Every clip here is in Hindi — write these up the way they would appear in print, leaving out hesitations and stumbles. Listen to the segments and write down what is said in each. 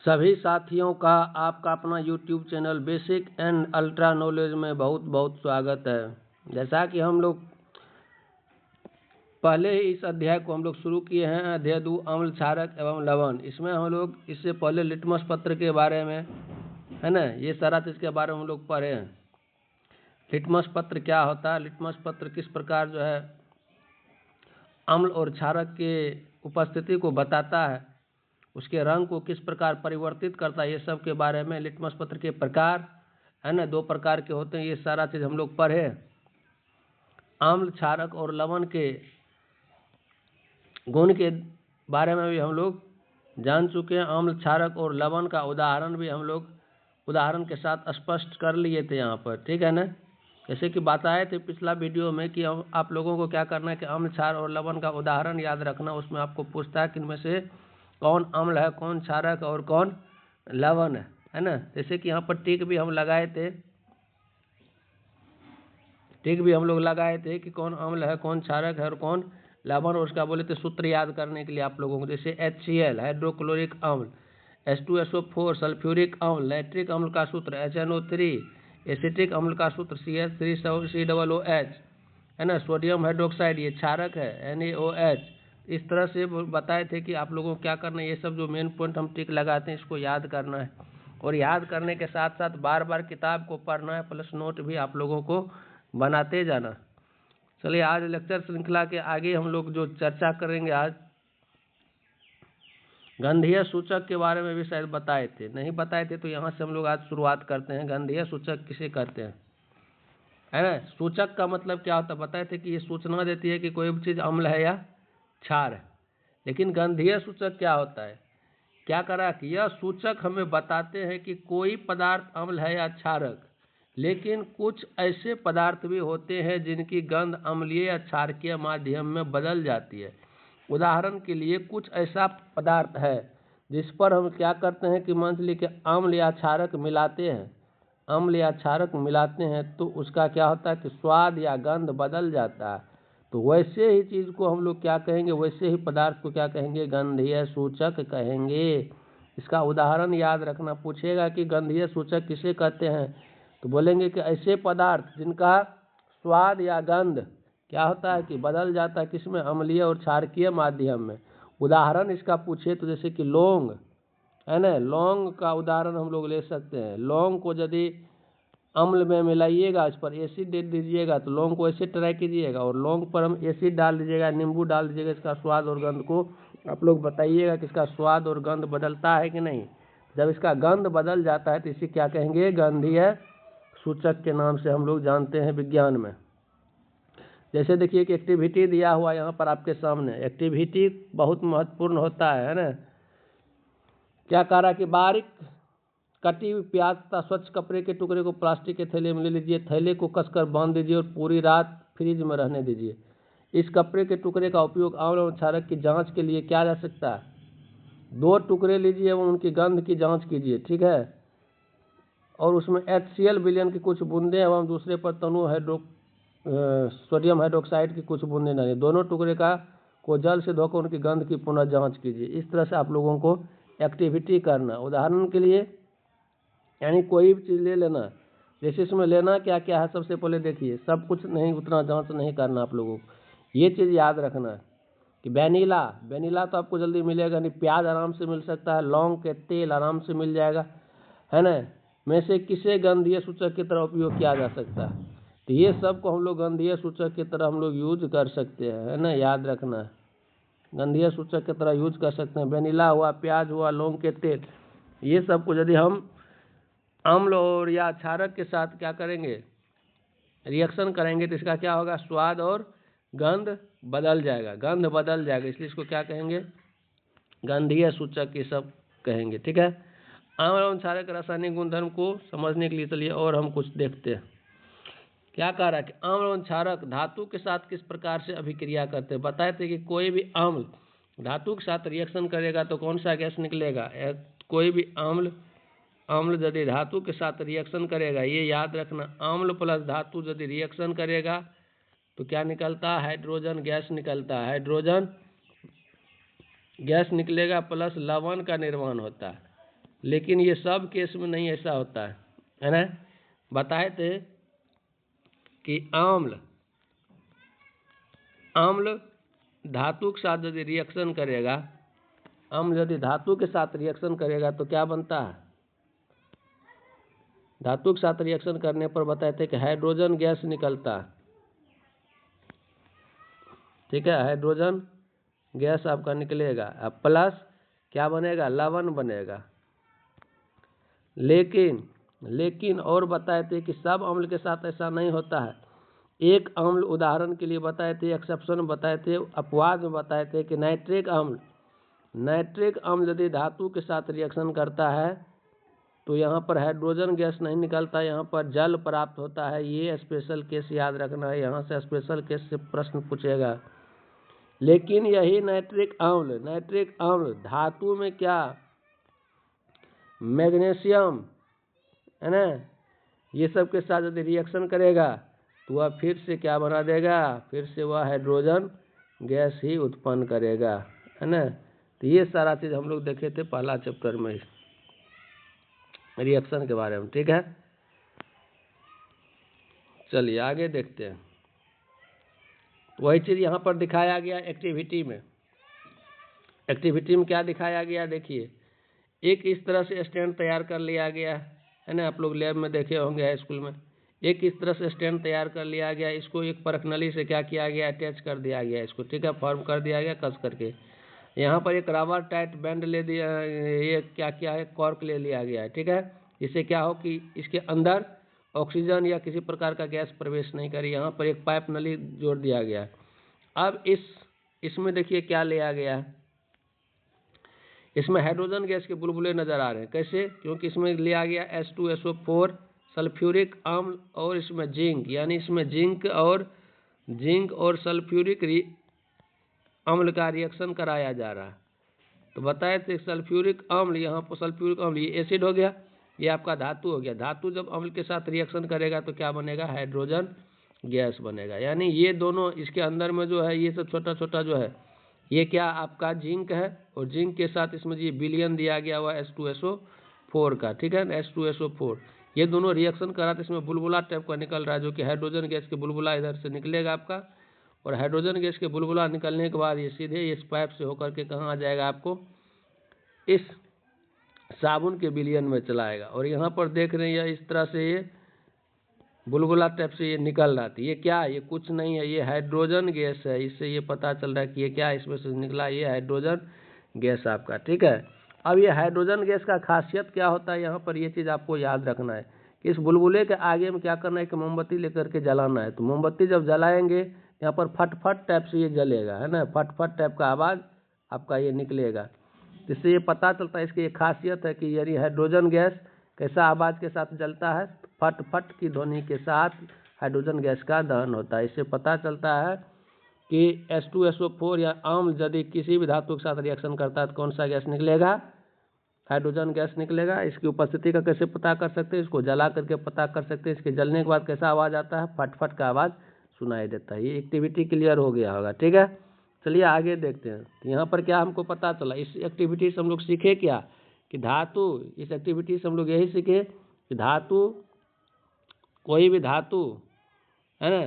सभी साथियों का आपका अपना YouTube channel basic and ultra knowledge में बहुत बहुत स्वागत है। जैसा कि हम लोग पहले ही इस अध्याय को हम लोग शुरू किए हैं, अध्याय 2 अम्ल क्षारक एवं लवण। इसमें हम लोग इससे पहले लिटमस पत्र के बारे में, है ना, ये सारा चीज़ के बारे में हम लोग पढ़े हैं। लिटमस पत्र क्या होता है, लिटमस पत्र किस प्रकार जो है अम्ल और क्षारक के उपस्थिति को बताता है, उसके रंग को किस प्रकार परिवर्तित करता है, ये सब के बारे में। लिटमस पत्र के प्रकार, है ना, 2 प्रकार के होते हैं, ये सारा चीज़ हम लोग पढ़े। अम्ल क्षारक और लवण के गुण के बारे में भी हम लोग जान चुके हैं। अम्ल क्षारक और लवण का उदाहरण भी हम लोग उदाहरण के साथ स्पष्ट कर लिए थे यहाँ पर, ठीक है ना। जैसे कि बताए थे पिछला वीडियो में कि आप लोगों को क्या करना है कि अम्ल क्षार और लवण का उदाहरण याद रखना। उसमें आपको पूछता है कि इनमें से कौन अम्ल है, कौन क्षारक और कौन लवण है ना। जैसे कि यहाँ पर टिक भी हम लगाए थे, टिक भी हम लोग लगाए थे कि कौन अम्ल है, कौन क्षारक है और कौन लवण। और उसका बोले थे सूत्र याद करने के लिए आप लोगों को, जैसे HCl हाइड्रोक्लोरिक अम्ल, H2SO4 सल्फ्यूरिक अम्ल, नाइट्रिक अम्ल का सूत्र HNO3, एसिटिक अम्ल का सूत्र CH3COOH, है ना। सोडियम हाइड्रोक्साइड ये क्षारक है NaOH। इस तरह से बताए थे कि आप लोगों को क्या करना है, ये सब जो मेन पॉइंट हम टिक लगाते हैं इसको याद करना है। और याद करने के साथ साथ बार बार किताब को पढ़ना है, प्लस नोट भी आप लोगों को बनाते जाना। चलिए आज लेक्चर श्रृंखला के आगे हम लोग जो चर्चा करेंगे, आज गंधीय सूचक के बारे में भी शायद बताए थे, नहीं बताए थे तो यहाँ से हम लोग आज शुरुआत करते हैं। गंधीय सूचक किसे कहते हैं, है ना। सूचक का मतलब क्या होता है, बताए थे कि ये सूचना देती है कि कोई भी चीज़ अम्ल है या क्षार है। लेकिन गंधीय सूचक क्या होता है, क्या करा कि यह सूचक हमें बताते हैं कि कोई पदार्थ अम्ल है या क्षारक। लेकिन कुछ ऐसे पदार्थ भी होते हैं जिनकी गंध अम्लीय या क्षारकीय माध्यम में बदल जाती है। उदाहरण के लिए कुछ ऐसा पदार्थ है जिस पर हम क्या करते हैं कि मान लीजिए कि अम्ल या क्षारक मिलाते हैं, अम्ल या क्षारक मिलाते हैं तो उसका क्या होता है कि स्वाद या गंध बदल जाता है। तो वैसे ही चीज़ को हम लोग क्या कहेंगे, वैसे ही पदार्थ को क्या कहेंगे, गंधीय सूचक कहेंगे। इसका उदाहरण याद रखना। पूछेगा कि गंधीय सूचक किसे कहते हैं, तो बोलेंगे कि ऐसे पदार्थ जिनका स्वाद या गंध क्या होता है कि बदल जाता है, किसमें, अम्लीय और क्षारकीय माध्यम में। उदाहरण इसका पूछे तो जैसे कि लौंग, है ना, लौंग का उदाहरण हम लोग ले सकते हैं। लौंग को यदि अम्ल में मिलाइएगा, इस पर एसिड दे दीजिएगा तो लौंग को ऐसे ट्राई कीजिएगा, और लौंग पर हम एसिड डाल दीजिएगा, नींबू डाल दीजिएगा, इसका स्वाद और गंध को आप लोग बताइएगा कि इसका स्वाद और गंध बदलता है कि नहीं। जब इसका गंध बदल जाता है तो इसे क्या कहेंगे, गंधीय सूचक के नाम से हम लोग जानते हैं विज्ञान में। जैसे देखिए कि एक्टिविटी दिया हुआ यहाँ पर आपके सामने, एक्टिविटी बहुत महत्वपूर्ण होता है ना। क्या कह रहा कि बारीक कटी हुई प्याज तथा स्वच्छ कपड़े के टुकड़े को प्लास्टिक के थैले में ले लीजिए, थैले को कसकर बांध दीजिए और पूरी रात फ्रिज में रहने दीजिए। इस कपड़े के टुकड़े का उपयोग अम्ल और क्षारक की जांच के लिए किया जा सकता है। 2 टुकड़े लीजिए एवं उनकी गंध की जांच कीजिए, ठीक है, और उसमें HCl विलयन की कुछ बूंदें एवं दूसरे पर तनु सोडियम हाइड्रोक्साइड की कुछ बूंदें डालिए। दोनों टुकड़े को जल से धोकर उनकी गंध की पुनः जांच कीजिए। इस तरह से आप लोगों को एक्टिविटी करना। उदाहरण के लिए यानी कोई भी चीज़ ले लेना, जैसे इसमें लेना क्या क्या है, सबसे पहले देखिए, सब कुछ नहीं, उतना जांच नहीं करना आप लोगों को। ये चीज़ याद रखना है कि वेनिला तो आपको जल्दी मिलेगा नहीं, प्याज आराम से मिल सकता है, लौंग के तेल आराम से मिल जाएगा, है ना। में से किसे गंधीय सूचक की तरह उपयोग किया जा सकता है, तो ये सब को हम लोग गंधीय सूचक की तरह हम लोग यूज कर सकते हैं, है ना, याद रखना है। गंधीय सूचक की तरह यूज कर सकते हैं। वेनिला हुआ, प्याज हुआ, लौंग के तेल, ये सब को यदि हम अम्ल और या क्षारक के साथ क्या करेंगे, रिएक्शन करेंगे, तो इसका क्या होगा, स्वाद और गंध बदल जाएगा, गंध बदल जाएगा। इसलिए इसको क्या कहेंगे, गंधीय सूचक ये सब कहेंगे, ठीक है। अम्ल और क्षारक रासायनिक गुणधर्म को समझने के लिए चलिए और हम कुछ देखते हैं। क्या कह रहा है कि अम्ल और क्षारक धातु के साथ किस प्रकार से अभिक्रिया करते हैं। बताए थे कि कोई भी अम्ल धातु के साथ रिएक्शन करेगा तो कौन सा गैस निकलेगा, कोई भी अम्ल यदि धातु के साथ रिएक्शन करेगा, ये याद रखना, अम्ल प्लस धातु यदि रिएक्शन करेगा तो क्या निकलता है, हाइड्रोजन गैस निकलता है, हाइड्रोजन गैस निकलेगा, प्लस लवण का निर्माण होता है। लेकिन ये सब केस में नहीं ऐसा होता है ना। बताए थे कि आम्ल धातु के साथ यदि रिएक्शन करेगा, अम्ल यदि धातु के साथ रिएक्शन करेगा तो क्या बनता है? धातु के साथ रिएक्शन करने पर बताए थे कि हाइड्रोजन गैस निकलता है। ठीक है, हाइड्रोजन गैस आपका निकलेगा, अब प्लस क्या बनेगा? लवण बनेगा। लेकिन और बताए थे कि सब अम्ल के साथ ऐसा नहीं होता है। एक अम्ल उदाहरण के लिए बताए थे, एक्सेप्शन बताए थे, अपवाद में बताए थे कि नाइट्रिक अम्ल यदि धातु के साथ रिएक्शन करता है तो यहाँ पर हाइड्रोजन गैस नहीं निकलता, यहाँ पर जल प्राप्त होता है। ये स्पेशल केस याद रखना है, यहाँ से स्पेशल केस से प्रश्न पूछेगा। लेकिन यही नाइट्रिक अम्ल धातु में क्या, मैग्नीशियम है ना, ये सब के साथ यदि रिएक्शन करेगा तो वह फिर से क्या बना देगा? फिर से वह हाइड्रोजन गैस ही उत्पन्न करेगा, है ना। तो ये सारा चीज़ हम लोग देखे थे पहला चैप्टर में रिएक्शन के बारे में। ठीक है, चलिए आगे देखते हैं। वही चीज़ यहाँ पर दिखाया गया एक्टिविटी में क्या दिखाया गया? देखिए, एक इस तरह से स्टैंड तैयार कर लिया गया है ना, आप लोग लैब में देखे होंगे हाई स्कूल में। एक इस तरह से स्टैंड तैयार कर लिया गया, इसको एक परख नली से क्या किया गया? अटैच कर दिया गया इसको। ठीक है, फॉर्म कर दिया गया कस करके। यहाँ पर एक रबर टाइट बैंड ले दिया, ये क्या किया है? कॉर्क ले लिया गया है। ठीक है, इससे क्या हो कि इसके अंदर ऑक्सीजन या किसी प्रकार का गैस प्रवेश नहीं करे। यहाँ पर एक पाइप नली जोड़ दिया गया। अब इसमें देखिए क्या लिया गया है, इसमें हाइड्रोजन गैस के बुलबुले नजर आ रहे हैं। कैसे? क्योंकि इसमें लिया गया H2SO4 सल्फ्यूरिक अम्ल और इसमें जिंक, यानी इसमें जिंक और सल्फ्यूरिक अम्ल का रिएक्शन कराया जा रहा है। तो बताए थे सल्फ्यूरिक अम्ल, यहाँ पर सल्फ्यूरिक अम्ल ये एसिड हो गया, ये आपका धातु हो गया। धातु जब अम्ल के साथ रिएक्शन करेगा तो क्या बनेगा? हाइड्रोजन गैस बनेगा। यानी ये दोनों इसके अंदर में जो है, ये सब छोटा छोटा जो है, ये क्या आपका जिंक है, और जिंक के साथ इसमें ये विलयन दिया गया हुआ H2SO4 का। ठीक है ना, H2SO4, ये दोनों रिएक्शन करा तो इसमें बुलबुला टाइप का निकल रहा है, जो कि हाइड्रोजन गैस के बुलबुला इधर से निकलेगा आपका। और हाइड्रोजन गैस के बुलबुला निकलने के बाद ये सीधे इस पाइप से होकर के कहाँ आ जाएगा? आपको इस साबुन के विलयन में चलाएगा। और यहाँ पर देख रहे हैं इस तरह से ये बुलबुला टाइप से ये निकल रहा था। ये क्या? ये कुछ नहीं है, ये हाइड्रोजन गैस है। इससे ये पता चल रहा है कि ये क्या इसमें से निकला, ये हाइड्रोजन गैस आपका। ठीक है, अब ये हाइड्रोजन गैस का खासियत क्या होता है, यहाँ पर ये चीज़ आपको याद रखना है कि इस बुलबुले के आगे में क्या करना है कि मोमबत्ती लेकर के जलाना है। तो मोमबत्ती जब जलाएंगे यहाँ पर फट टाइप से ये जलेगा, है ना, फट टाइप का आवाज़ आपका ये निकलेगा। इससे ये पता चलता है, इसकी एक खासियत है कि यदि हाइड्रोजन गैस कैसा आवाज़ के साथ जलता है? फट की ध्वनि के साथ हाइड्रोजन गैस का दहन होता है। इससे पता चलता है कि H2SO4 या अम्ल यदि किसी भी धातु के साथ रिएक्शन करता है तो कौन सा गैस निकलेगा? हाइड्रोजन गैस निकलेगा। इसकी उपस्थिति का कैसे पता कर सकते हैं? इसको जला करके पता कर सकते हैं। इसके जलने के बाद कैसा आवाज़ आता है? फट का आवाज़ सुनाई देता है। ये एक्टिविटी क्लियर हो गया होगा। ठीक है, चलिए आगे देखते हैं। तो यहाँ पर क्या हमको पता चला, इस एक्टिविटी से हम लोग सीखे क्या कि धातु, इस एक्टिविटी से हम लोग यही सीखे कि धातु, कोई भी धातु है ना,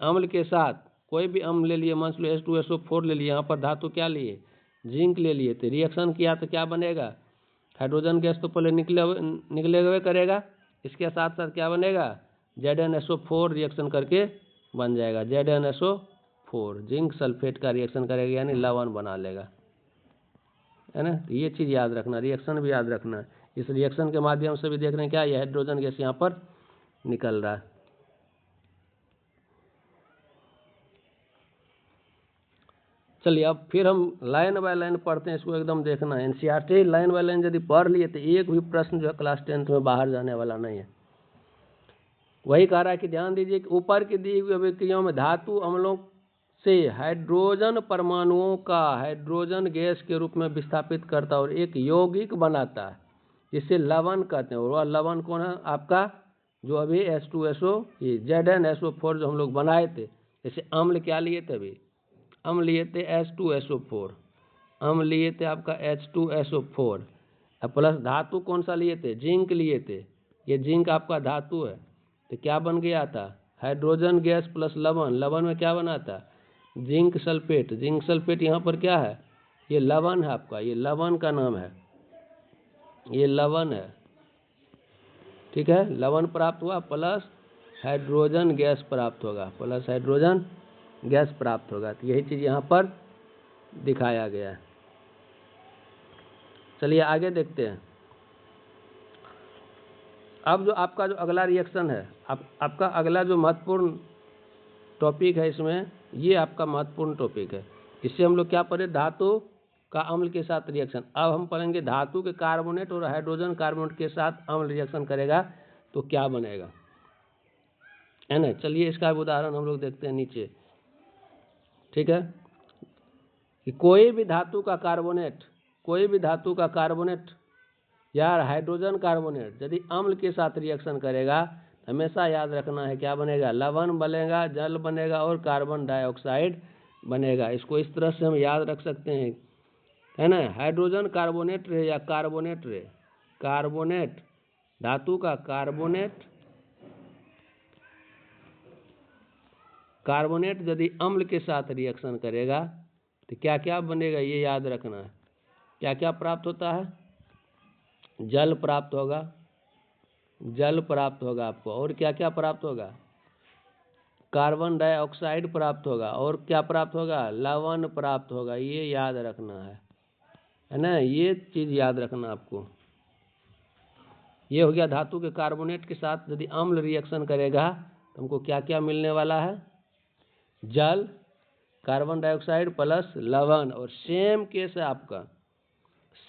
अम्ल के साथ कोई भी अम्ल ले लिए, मान लो H2SO4 ले लिए, यहाँ पर धातु क्या लिए? जिंक ले लिए, तो रिएक्शन किया तो क्या बनेगा? हाइड्रोजन गैस तो पहले निकले हुए करेगा, इसके साथ साथ क्या बनेगा? ZnSO4 रिएक्शन करके बन जाएगा। ZnSO4 जिंक सल्फेट का रिएक्शन करेगा, यानी लवण बना लेगा, है ना। तो ये चीज़ याद रखना, रिएक्शन भी याद रखना। इस रिएक्शन के माध्यम से भी देख रहे हैं क्या, ये हाइड्रोजन गैस यहाँ पर निकल रहा है। चलिए अब फिर हम लाइन बाय लाइन पढ़ते हैं, इसको एकदम देखना है। NCERT लाइन बाय लाइन यदि पढ़ लिए तो एक भी प्रश्न जो है क्लास 10th में बाहर जाने वाला नहीं है। वही कह रहा है कि ध्यान दीजिए कि ऊपर की दी हुई अभिक्रियाओं में धातु अम्लों से हाइड्रोजन परमाणुओं का हाइड्रोजन गैस के रूप में विस्थापित करता और एक यौगिक बनाता है, जिसे लवण कहते हैं। और वह लवण कौन है? आपका जो अभी H2SO ये ZnSO4 जो हम लोग बनाए थे। जैसे अम्ल क्या लिए थे? अभी अम्ल लिए थे H2SO4, अम्ल लिए थे आपका H2SO4। अब प्लस धातु कौन सा लिए थे, जिंक लिए थे, ये जिंक आपका धातु है, तो क्या बन गया था, हाइड्रोजन गैस प्लस लवण, लवण में क्या बना था, जिंक सल्फेट, जिंक सल्फेट यहाँ पर क्या है, ये लवण है आपका, ये लवण का नाम है, ये लवण है, ठीक है, लवण प्राप्त हुआ प्लस हाइड्रोजन गैस प्राप्त होगा, प्लस हाइड्रोजन गैस प्राप्त होगा, तो यही चीज़ यहाँ पर दिखाया गया है। चलिए आगे देखते हैं। अब जो आपका जो अगला रिएक्शन है, आपका अगला जो महत्वपूर्ण टॉपिक है इसमें, ये आपका महत्वपूर्ण टॉपिक है। इससे हम लोग क्या पढ़े, धातु का अम्ल के साथ रिएक्शन। अब हम पढ़ेंगे धातु के कार्बोनेट और हाइड्रोजन कार्बोनेट के साथ अम्ल रिएक्शन करेगा तो क्या बनेगा, है ना। चलिए इसका उदाहरण हम लोग देखते हैं नीचे, ठीक है, कि कोई भी धातु का कार्बोनेट, कोई भी धातु का कार्बोनेट या हाइड्रोजन कार्बोनेट यदि अम्ल के साथ रिएक्शन करेगा, हमेशा याद रखना है क्या बनेगा, लवण बनेगा, जल बनेगा और कार्बन डाइऑक्साइड बनेगा। इसको इस तरह से हम याद रख सकते हैं, है ना, हाइड्रोजन कार्बोनेट रहे या कार्बोनेट रहे, कार्बोनेट, धातु का कार्बोनेट, कार्बोनेट यदि अम्ल के साथ रिएक्शन करेगा तो क्या क्या बनेगा, ये याद रखना है। क्या क्या प्राप्त होता है, जल प्राप्त होगा, जल प्राप्त होगा आपको, और क्या क्या प्राप्त होगा, कार्बन डाइऑक्साइड प्राप्त होगा, और क्या प्राप्त होगा, लवण प्राप्त होगा। ये याद रखना है ना, ये चीज़ याद रखना आपको। ये हो गया धातु के कार्बोनेट के साथ यदि अम्ल रिएक्शन करेगा तो हमको क्या क्या मिलने वाला है, जल, कार्बन डाइऑक्साइड प्लस लवण। और सेम केस है आपका,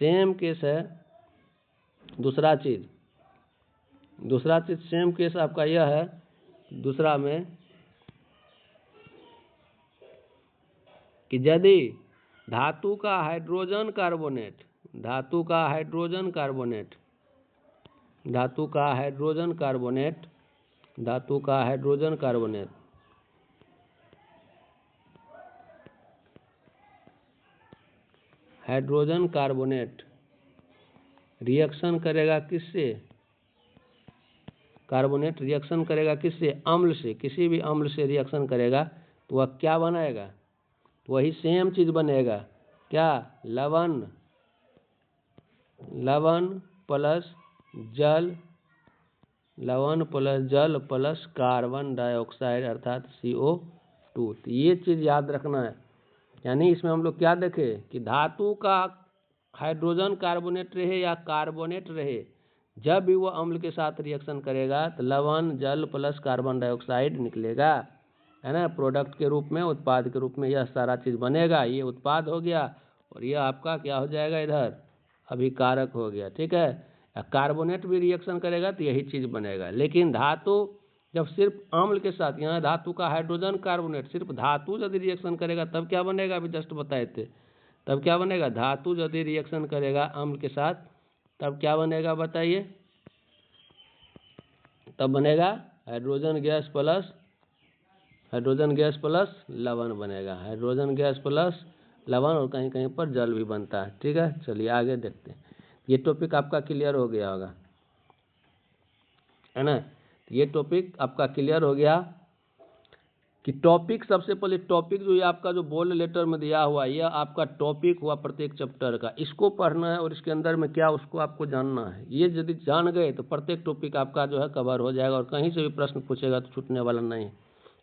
सेम केस है, दूसरा चीज सेम केस आपका यह है, दूसरा में कि यदि धातु का हाइड्रोजन कार्बोनेट, धातु का हाइड्रोजन कार्बोनेट, धातु का हाइड्रोजन कार्बोनेट, धातु का hydrogen carbonate hydrogen carbonate reaction करेगा किससे, कार्बोनेट रिएक्शन करेगा किससे, अम्ल से, किसी भी अम्ल से रिएक्शन करेगा तो वह क्या बनाएगा, वही सेम चीज बनेगा, क्या, लवण, लवण प्लस जल, लवण प्लस जल प्लस कार्बन डाइऑक्साइड अर्थात CO2। तो ये चीज याद रखना है। यानी इसमें हम लोग क्या देखें कि धातु का हाइड्रोजन कार्बोनेट रहे या कार्बोनेट रहे, जब भी वो अम्ल के साथ रिएक्शन करेगा तो लवण, जल प्लस कार्बन डाइऑक्साइड निकलेगा, है ना, प्रोडक्ट के रूप में, उत्पाद के रूप में यह सारा चीज़ बनेगा। ये उत्पाद हो गया और यह आपका क्या हो जाएगा, इधर अभिकारक हो गया, ठीक है। कार्बोनेट भी रिएक्शन करेगा तो यही चीज़ बनेगा। लेकिन धातु जब सिर्फ अम्ल के साथ, यहाँ धातु का हाइड्रोजन कार्बोनेट सिर्फ धातु यदि रिएक्शन करेगा तब क्या बनेगा, अभी जस्ट बताए थे, तब क्या बनेगा, धातु यदि रिएक्शन करेगा अम्ल के साथ तब क्या बनेगा बताइए, तब बनेगा hydrogen gas plus, hydrogen gas plus लवण बनेगा, हाइड्रोजन गैस प्लस लवण, और कहीं कहीं पर जल भी बनता है, ठीक है। चलिए आगे देखते हैं। ये टॉपिक आपका क्लियर हो गया होगा, है ना, ये टॉपिक आपका क्लियर हो गया कि टॉपिक, सबसे पहले टॉपिक जो ये आपका जो बोल्ड लेटर में दिया हुआ, यह आपका टॉपिक हुआ प्रत्येक चैप्टर का, इसको पढ़ना है और इसके अंदर में क्या उसको आपको जानना है। ये यदि जान गए तो प्रत्येक टॉपिक आपका जो है कवर हो जाएगा और कहीं से भी प्रश्न पूछेगा तो छूटने वाला नहीं।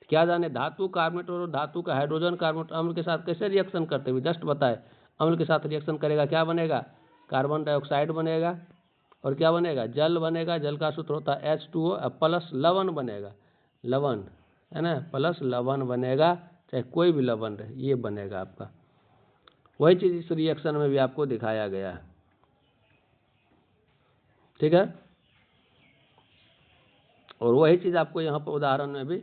क्या जाने, धातु कार्बोनेट और धातु का हाइड्रोजन कार्बोनेट अम्ल के साथ कैसे रिएक्शन करते हुए, जस्ट बताए, अम्ल के साथ रिएक्शन करेगा क्या बनेगा, कार्बन डाइऑक्साइड बनेगा, और क्या बनेगा, जल बनेगा, जल का सूत्र होता है H2O प्लस लवण बनेगा, लवण, है ना, प्लस लवण बनेगा, चाहे कोई भी लवण रहे, ये बनेगा आपका। वही चीज इस रिएक्शन में भी आपको दिखाया गया है, ठीक है। और वही चीज आपको यहाँ पर उदाहरण में भी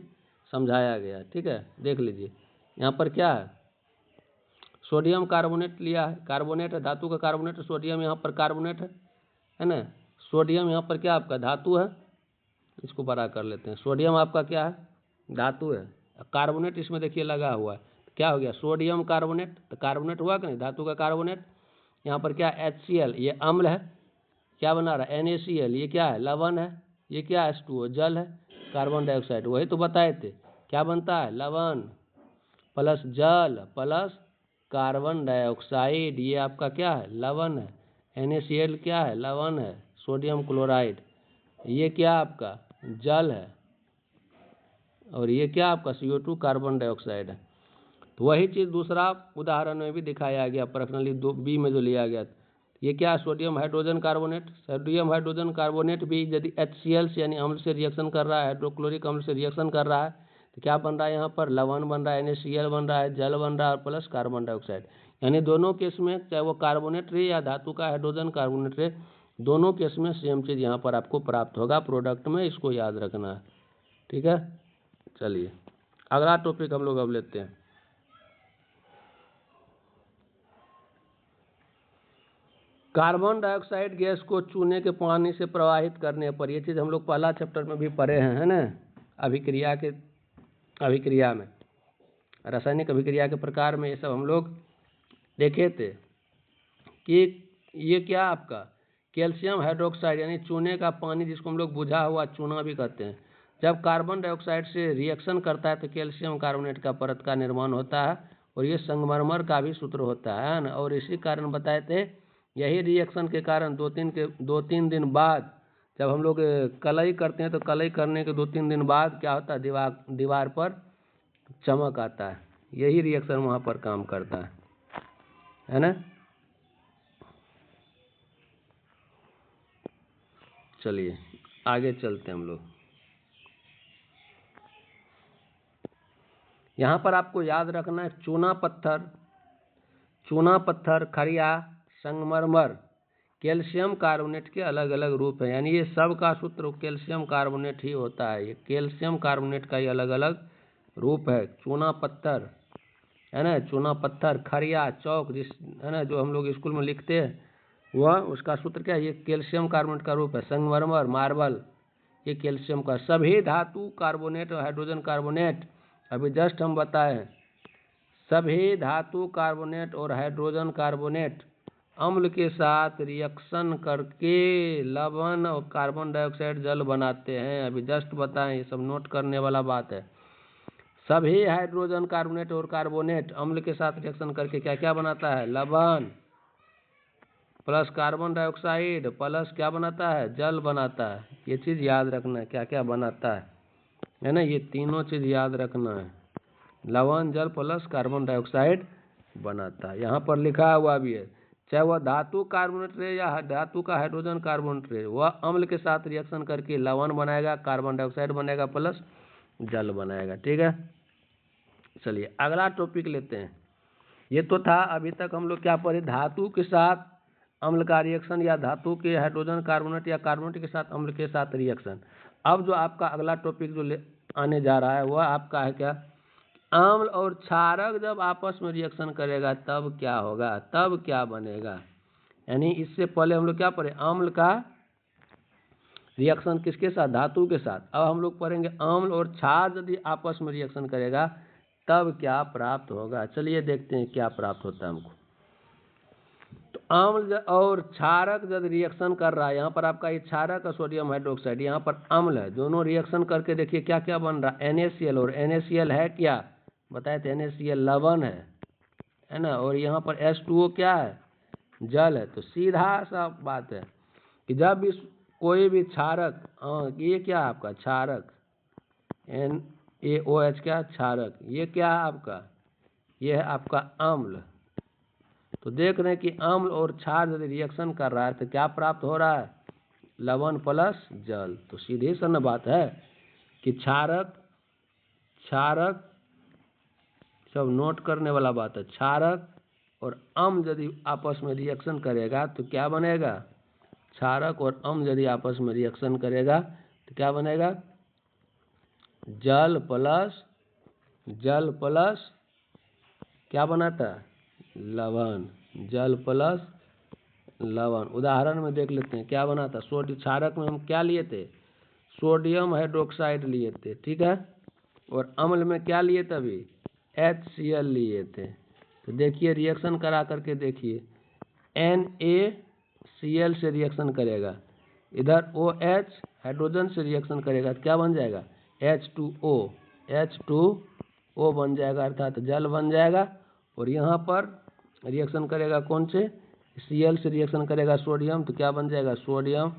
समझाया गया, ठीक है। देख लीजिए यहाँ पर क्या है, सोडियम कार्बोनेट लिया है, कार्बोनेट है, धातु का कार्बोनेट, सोडियम यहाँ पर कार्बोनेट है ना, सोडियम यहाँ पर क्या आपका धातु है, इसको बड़ा कर लेते हैं, सोडियम आपका क्या है, धातु है, कार्बोनेट इसमें देखिए लगा हुआ है, क्या हो गया, सोडियम कार्बोनेट, तो कार्बोनेट हुआ कि नहीं, धातु का कार्बोनेट। यहाँ पर क्या HCl, ये अम्ल है, क्या बना रहा है NaCl, ये क्या है लवण है, ये क्या है H2O जल है, कार्बन डाइऑक्साइड वही तो बताए थे, क्या बनता है लवण प्लस जल प्लस कार्बन डाइऑक्साइड, ये आपका क्या है लवण है, NaCl क्या है लवण है, सोडियम क्लोराइड ये क्या आपका जल है, और ये क्या आपका CO2 कार्बन डाइऑक्साइड है। तो वही चीज़ दूसरा उदाहरण में भी दिखाया गया पर्सनली 2B में जो लिया गया, ये क्या है sodium hydrogen carbonate, sodium hydrogen carbonate भी यदि HCl से यानी अम्ल से रिएक्शन कर रहा है, हाइड्रोक्लोरिक अम्ल से रिएक्शन कर रहा है तो क्या बन रहा है यहाँ पर लवण बन रहा है, NaCl बन रहा है, जल बन रहा है और प्लस कार्बन डाइऑक्साइड, यानी दोनों केस में चाहे वो कार्बोनेट रहे या धातु का हाइड्रोजन कार्बोनेट रहे, दोनों केस में सेम चीज़ यहाँ पर आपको प्राप्त होगा प्रोडक्ट में, इसको याद रखना है। ठीक है, चलिए अगला टॉपिक हम लोग अब लेते हैं। कार्बन डाइऑक्साइड गैस को चूने के पानी से प्रवाहित करने पर, ये चीज़ हम लोग पहला चैप्टर में भी पढ़े हैं, है ना, अभिक्रिया में रासायनिक अभिक्रिया के प्रकार में ये सब हम लोग देखे थे कि ये क्या आपका कैल्शियम हाइड्रोक्साइड यानी चूने का पानी, जिसको हम लोग बुझा हुआ चूना भी कहते हैं, जब कार्बन डाइऑक्साइड से रिएक्शन करता है तो कैल्शियम कार्बोनेट का परत का निर्माण होता है, और ये संगमरमर का भी सूत्र होता है ना, और इसी कारण बताए थे यही रिएक्शन के कारण 2-3 दिन बाद जब हम लोग कलई करते हैं तो कलई करने के 2-3 दिन बाद क्या होता है दीवार पर चमक आता है, यही रिएक्शन वहाँ पर काम करता है ना। चलिए आगे चलते हैं हम लोग। यहाँ पर आपको याद रखना है चूना पत्थर, खड़िया, संगमरमर, कैल्शियम कार्बोनेट के अलग अलग रूप हैं, यानी ये सब का सूत्र कैल्शियम कार्बोनेट ही होता है, ये कैल्शियम कार्बोनेट का ही अलग अलग रूप है। चूना पत्थर है ना, चूना पत्थर, खड़िया, चौक जिस है ना जो हम लोग स्कूल में लिखते हैं वह उसका सूत्र क्या है, ये कैल्शियम कार्बोनेट का रूप है। संगमरमर, मार्बल, ये कैल्शियम का। सभी धातु कार्बोनेट और हाइड्रोजन कार्बोनेट अभी जस्ट हम बताए, सभी धातु कार्बोनेट और हाइड्रोजन कार्बोनेट अम्ल के साथ रिएक्शन करके लवण और कार्बन डाइऑक्साइड जल बनाते हैं, अभी जस्ट बताएं, ये सब नोट करने वाला बात है। सभी हाइड्रोजन कार्बोनेट और कार्बोनेट अम्ल के साथ रिएक्शन करके क्या क्या बनाता है, लवण प्लस कार्बन डाइऑक्साइड प्लस क्या बनाता है, जल बनाता है। ये चीज़ याद रखना है क्या क्या बनाता है ना, ये तीनों चीज़ याद रखना है, लवण जल प्लस कार्बन डाइऑक्साइड बनाता है। यहाँ पर लिखा हुआ भी है, चाहे वह धातु कार्बोनेट रहे या धातु का हाइड्रोजन कार्बोनेट रहे, वह अम्ल के साथ रिएक्शन करके लवण बनाएगा, कार्बन डाइऑक्साइड बनेगा प्लस जल बनाएगा। ठीक है, चलिए अगला टॉपिक लेते हैं। ये तो था अभी तक हम लोग क्या पढ़े, धातु के साथ अम्ल का रिएक्शन या धातु के हाइड्रोजन कार्बोनेट या कार्बोनेट के साथ अम्ल के साथ रिएक्शन। अब जो आपका अगला टॉपिक जो आने जा रहा है वह आपका है क्या, अम्ल और क्षारक जब आपस में रिएक्शन करेगा तब क्या होगा, तब क्या बनेगा। यानी इससे पहले हम लोग क्या पढ़े, अम्ल का रिएक्शन किसके साथ, धातु के साथ। अब हम लोग पढ़ेंगे अम्ल और क्षार यदि आपस में रिएक्शन करेगा तब क्या प्राप्त होगा। चलिए देखते हैं क्या प्राप्त होता है हमको। तो अम्ल और क्षारक जब रिएक्शन कर रहा है, यहाँ पर आपका ये क्षारक और सोडियम हाइड्रोक्साइड, यहाँ पर अम्ल है, दोनों रिएक्शन करके देखिए क्या क्या बन रहा है, NaCl, और NaCl है क्या बताए थे, NaCl लवण है ना, और यहाँ पर H2O क्या है, जल है। तो सीधा सा बात है कि जब भी कोई भी क्षारक, ये क्या आपका क्षारक NaOH क्या क्षारक, ये क्या है आपका, ये है आपका अम्ल। तो देख रहे हैं कि अम्ल और क्षार यदि रिएक्शन कर रहा है तो क्या प्राप्त हो रहा है, लवण प्लस जल। तो सीधी सी न बात है कि क्षारक सब नोट करने वाला बात है, क्षारक और अम्ल यदि आपस में रिएक्शन करेगा तो क्या बनेगा, क्षारक और अम्ल यदि आपस में रिएक्शन करेगा तो क्या बनेगा, जल प्लस क्या बनाता है, लवण, जल प्लस लवण। उदाहरण में देख लेते हैं क्या बनाता, क्षारक में हम क्या लिए थे, सोडियम हाइड्रोक्साइड लिए थे, ठीक है, और अम्ल में क्या लिए थे अभी, HCl लिए थे। तो देखिए रिएक्शन करा करके देखिए, Cl से रिएक्शन करेगा, इधर OH हाइड्रोजन से रिएक्शन करेगा तो क्या बन जाएगा, H2O बन जाएगा, अर्थात जल बन जाएगा। और यहाँ पर रिएक्शन करेगा कौन से, Cl से रिएक्शन करेगा सोडियम, तो क्या बन जाएगा, सोडियम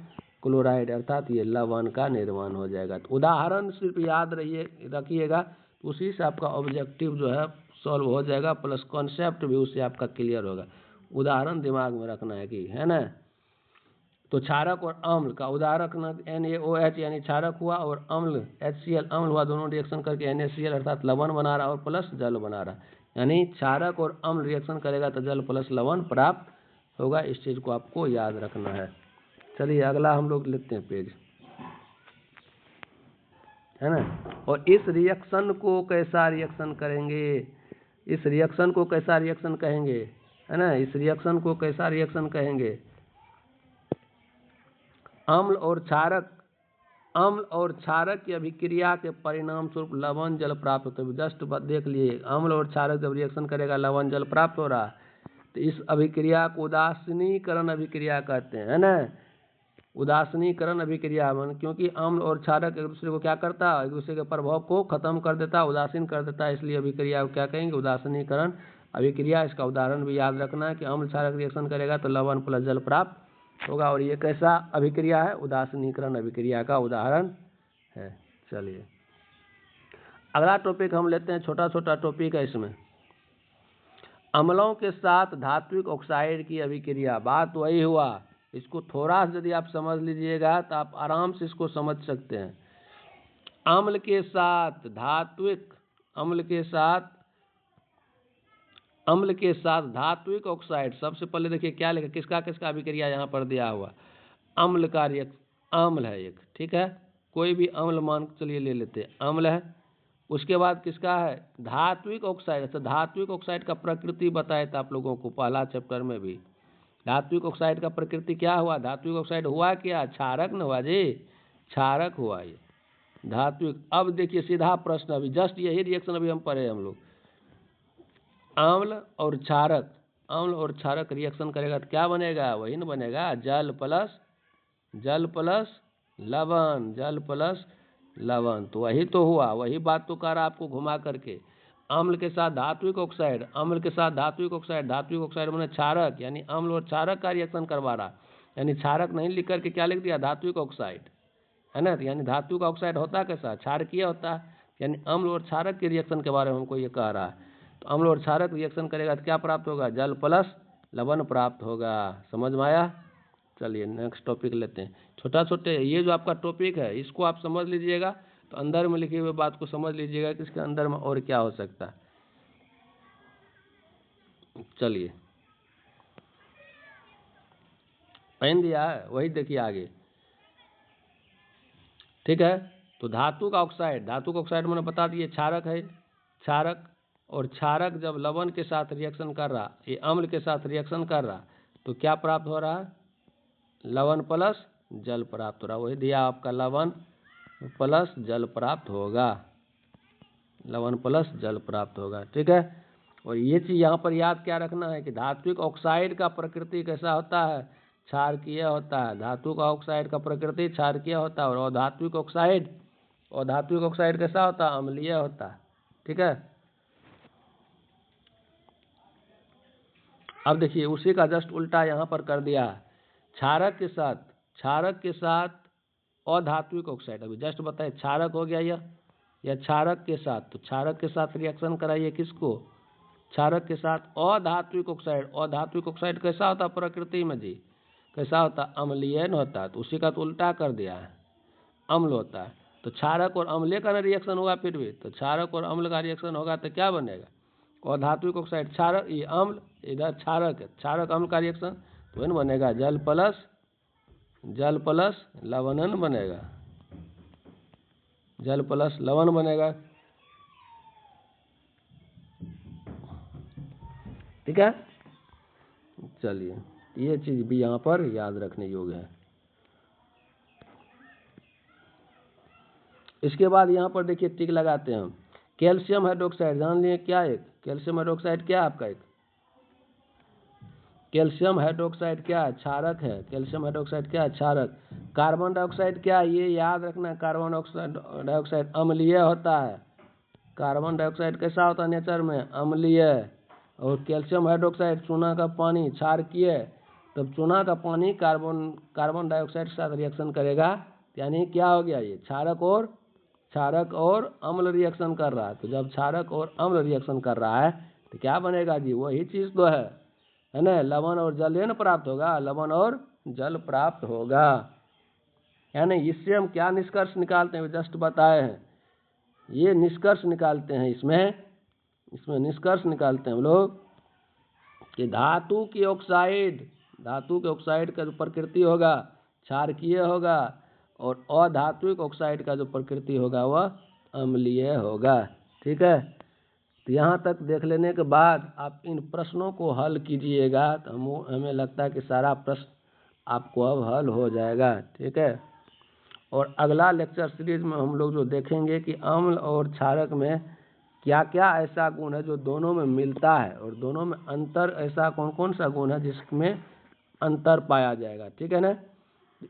क्लोराइड, अर्थात ये लवण का निर्माण हो जाएगा। तो उदाहरण सिर्फ याद रखिएगा, तो उसी से आपका ऑब्जेक्टिव जो है सॉल्व हो जाएगा, प्लस कॉन्सेप्ट भी उससे आपका क्लियर होगा। उदाहरण दिमाग में रखना है कि, है ना। तो क्षारक और अम्ल का उदाहरण NaOH यानी क्षारक हुआ, और अम्ल HCl अम्ल हुआ, दोनों रिएक्शन करके NaCl अर्थात लवण बना रहा और प्लस जल बना रहा। यानी क्षारक और अम्ल रिएक्शन करेगा तो जल प्लस लवण प्राप्त होगा। इस चीज़ को आपको याद रखना है। चलिए अगला हम लोग लेते हैं पेज, है ना। और इस रिएक्शन को कैसा रिएक्शन करेंगे, इस रिएक्शन को कैसा रिएक्शन कहेंगे, है ना। इस रिएक्शन को कैसा रिएक्शन कहेंगे, अम्ल और क्षारक की अभिक्रिया के परिणाम स्वरूप लवण जल प्राप्त होता है। जस्ट देख लिए, अम्ल और क्षारक जब रिएक्शन करेगा लवण जल प्राप्त हो रहा है, तो इस अभिक्रिया को उदासीनीकरण अभिक्रिया कहते हैं, है ना। उदासीनीकरण अभिक्रिया, क्योंकि अम्ल और क्षारक एक दूसरे को क्या करता है, एक दूसरे के प्रभाव को खत्म कर देता है, उदासीन कर देता है, इसलिए अभिक्रिया को क्या कहेंगे, उदासीनीकरण अभिक्रिया। इसका उदाहरण भी याद रखना है कि अम्ल क्षारक रिएक्शन करेगा तो लवण प्लस जल प्राप्त होगा। और ये कैसा अभिक्रिया है, उदासीनीकरण अभिक्रिया का उदाहरण है। चलिए अगला टॉपिक हम लेते हैं, छोटा छोटा टॉपिक है इसमें, अम्लों के साथ धात्विक ऑक्साइड की अभिक्रिया। बात वही हुआ, इसको थोड़ा यदि आप समझ लीजिएगा तो आप आराम से इसको समझ सकते हैं। अम्ल के साथ धात्विक ऑक्साइड, सबसे पहले देखिए क्या लिखा, किसका किसका अभिक्रिया यहाँ पर दिया हुआ, अम्ल का अम्ल है एक, ठीक है, कोई भी अम्ल मान चलिए ले लेते हैं, अम्ल है। उसके बाद किसका है, धात्विक ऑक्साइड। अच्छा, धात्विक ऑक्साइड का प्रकृति बताया था आप लोगों को पहला चैप्टर में भी। धात्विक ऑक्साइड का प्रकृति क्या हुआ, धात्विक ऑक्साइड हुआ क्या, क्षारक न हुआ जी, क्षारक हुआ ये धात्विक। अब देखिए सीधा प्रश्न, अभी जस्ट यही रिएक्शन अभी हम पढ़े हम लोग, अम्ल और क्षारक रिएक्शन करेगा तो क्या बनेगा, वही न बनेगा, जल प्लस लवण। तो वही तो हुआ, वही बात तो कर रहा आपको घुमा करके। अम्ल के साथ धात्विक ऑक्साइड, धात्विक ऑक्साइड मैंने क्षारक, यानी अम्ल और क्षारक का रिएक्शन करवा रहा, यानी क्षारक नहीं लिख करके क्या लिख दिया, धात्विक ऑक्साइड, है ना। यानी धात्विक ऑक्साइड होता कैसा, क्षारकीय होता है, यानी अम्ल और क्षारक के रिएक्शन के बारे में हमको ये कह रहा है। तो अम्ल और क्षारक रिएक्शन करेगा तो क्या प्राप्त होगा, जल प्लस लवण प्राप्त होगा। समझ में आया। चलिए नेक्स्ट टॉपिक लेते हैं। छोटा छोटे ये जो आपका टॉपिक है इसको आप समझ लीजिएगा, तो अंदर में लिखे हुए बात को समझ लीजिएगा कि इसके अंदर में और क्या हो सकता है। चलिए पेन दिया है, वही देखिए आगे, ठीक है। तो धातु का ऑक्साइड मैंने बता दिए क्षारक है, क्षारक। और क्षारक जब लवण के साथ रिएक्शन कर रहा, ये अम्ल के साथ रिएक्शन कर रहा, तो क्या प्राप्त हो रहा है, लवण प्लस जल प्राप्त हो रहा। वही दिया आपका, लवण प्लस जल प्राप्त होगा, ठीक है। और ये चीज़ यहाँ पर याद क्या रखना है कि धात्विक ऑक्साइड का प्रकृति कैसा होता है, क्षारकीय होता है। धातु का ऑक्साइड का प्रकृति क्षारकीय होता है, और अधात्विक ऑक्साइड कैसा होता है, अम्लीय होता है, ठीक है। अब देखिए उसी का जस्ट उल्टा यहाँ पर कर दिया है, क्षारक के साथ अधात्विक ऑक्साइड। अभी जस्ट बताइए, क्षारक हो गया या क्षारक के साथ, तो क्षारक के साथ रिएक्शन कराइए किसको, क्षारक के साथ अधात्विक ऑक्साइड कैसा होता है प्रकृति में जी, कैसा होता, अम्लीय होता है। तो उसी का तो उल्टा कर दिया है, अम्ल होता है। तो क्षारक और अम्लीय का रिएक्शन होगा, फिर भी तो क्षारक और अम्ल का रिएक्शन होगा तो क्या बनेगा, अधात्विक ऑक्साइड क्षारक, ये अम्ल, इधर क्षारक है, क्षारक अम्ल का रिएक्शन, तो वही बनेगा जल प्लस लवणन बनेगा, जल प्लस लवण बनेगा, ठीक है। चलिए ये चीज भी यहाँ पर याद रखने योग्य है। इसके बाद यहाँ पर देखिए टिक लगाते हैं हम, कैल्शियम हाइड्रोक्साइड, जान लिए क्या है, कैल्शियम हाइड्रोक्साइड क्या है आपका, एक कैल्शियम हाइड्रोक्साइड क्या है? क्षारक है। कैल्शियम हाइड्रोक्साइड क्या है? क्षारक। कार्बन डाइऑक्साइड क्या है? ये याद रखना, कार्बन डाइऑक्साइड अम्लीय होता है। कार्बन डाइऑक्साइड कैसा होता है नेचर में? अम्लीय। और कैल्शियम हाइड्रोक्साइड चूना का पानी क्षारकीय। तब चूना का पानी कार्बन डाइऑक्साइड के साथ रिएक्शन करेगा, यानी क्या हो गया? ये क्षारक और अम्ल रिएक्शन कर रहा है। तो जब क्षारक और अम्ल रिएक्शन कर रहा है तो क्या बनेगा जी? वही चीज़ तो है ना? लवण और जल ये ना प्राप्त होगा, लवण और जल प्राप्त होगा। यानी इससे हम क्या निष्कर्ष निकालते हैं? जस्ट बताए हैं, ये निष्कर्ष निकालते हैं। इसमें निष्कर्ष निकालते हैं हम लोग कि धातु के ऑक्साइड का जो प्रकृति होगा क्षारकीय होगा, और अधात्विक ऑक्साइड का जो प्रकृति होगा वह अम्लीय होगा। ठीक है, तो यहाँ तक देख लेने के बाद आप इन प्रश्नों को हल कीजिएगा तो हमें लगता है कि सारा प्रश्न आपको अब हल हो जाएगा। ठीक है, और अगला लेक्चर सीरीज में हम लोग जो देखेंगे कि अम्ल और क्षारक में क्या क्या ऐसा गुण है जो दोनों में मिलता है, और दोनों में अंतर ऐसा कौन कौन सा गुण है जिसमें अंतर पाया जाएगा। ठीक है ना,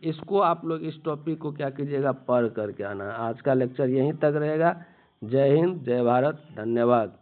इसको आप लोग इस टॉपिक को क्या कीजिएगा? पढ़ करके आना। आज का लेक्चर यहीं तक रहेगा। जय हिंद, जय भारत, धन्यवाद।